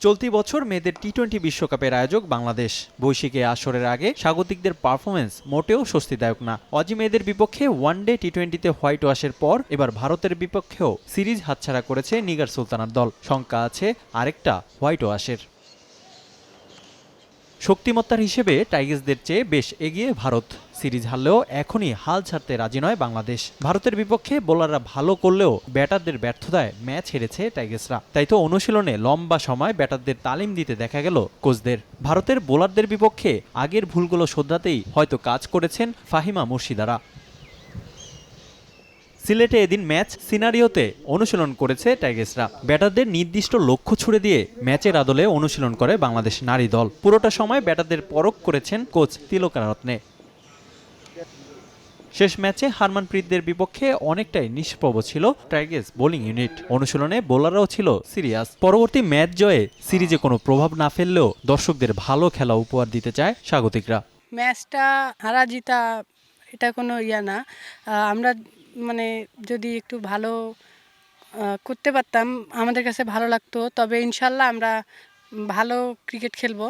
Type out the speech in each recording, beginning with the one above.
চলতি বছর মেয়েদের টি-20 বিশ্বকাপের আয়োজক বাংলাদেশ। বৈশ্বিক এই আসরের আগে স্বাগতিকদের পারফরমেন্স মোটেও স্বস্তিদায়ক না। অজি মেয়েদের বিপক্ষে ওয়ানডে টি-20তে হোয়াইট ওয়াশের পর এবার ভারতের বিপক্ষেও সিরিজ হাতছাড়া করেছে নিগার সুলতানার দল। শঙ্কা আছে আরেকটা হোয়াইট ওয়াশের। শক্তিমত্তার হিসেবে টাইগার্সদের চেয়ে বেশ এগিয়ে ভারত। সিরিজ হারলেও এখনই হাল ছাড়তে রাজি নয় বাংলাদেশ। ভারতের বিপক্ষে বোলাররা ভালো করলেও ব্যাটারদের ব্যর্থতায় ম্যাচ হেরেছে টাইগার্সরা। তাই তো অনুশীলনে লম্বা সময় ব্যাটারদের তালিম দিতে দেখা গেল কোচদের। ভারতের বোলারদের বিপক্ষে আগের ভুলগুলো শোধরাতেই হয়তো কাজ করেছেন ফাহিমা মুর্শিদারা। সিলেটে এদিন ম্যাচ সিনারিওতে অনুশীলন করেছে টাইগার্সরা। ব্যাটারদের নির্দিষ্ট লক্ষ্য ছুড়ে দিয়ে ম্যাচের আদলে অনুশীলন করে বাংলাদেশ নারী দল। পুরোটা সময় ব্যাটারদের পরখ করেছেন কোচ তিলকারত্নে। শেষ ম্যাচে হারমানপ্রীতদের বিপক্ষে অনেকটাই নিষ্প্রভ ছিল টাইগার্স বোলিং ইউনিট। অনুশীলনে বোলাররাও ছিল সিরিয়াস। পরবর্তী ম্যাচ জয়ে সিরিজে কোনো প্রভাব না ফেললেও দর্শকদের ভালো খেলা উপহার দিতে চায় স্বাগতিকরা। ম্যাচটা হারা জিতা এটা কোনো না, আমরা যদি একটু ভালো করতে পারতাম আমাদের কাছে ভালো লাগতো। তবে ইনশাল্লাহ আমরা ভালো ক্রিকেট খেলবো,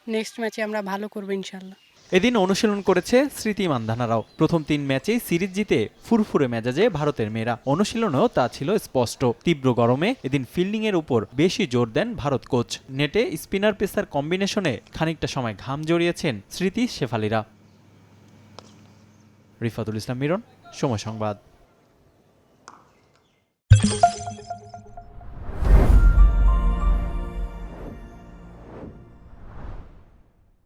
নেক্সট ম্যাচে আমরা ভালো করবো ইনশাল্লাহ। এদিন অনুশীলন করেছে স্মৃতি মান্ধানারাও। প্রথম 3 ম্যাচেই সিরিজ জিতে ফুরফুরে মেজাজে ভারতের মেয়েরা। অনুশীলনেও তা ছিল স্পষ্ট। তীব্র গরমে এদিন ফিল্ডিংয়ের উপর বেশি জোর দেন ভারত কোচ। নেটে স্পিনার পেসার কম্বিনেশনে খানিকটা সময় ঘাম জড়িয়েছেন স্মৃতি শেফালিরা। রিফাতুল ইসলাম মিরন, সময় সংবাদ।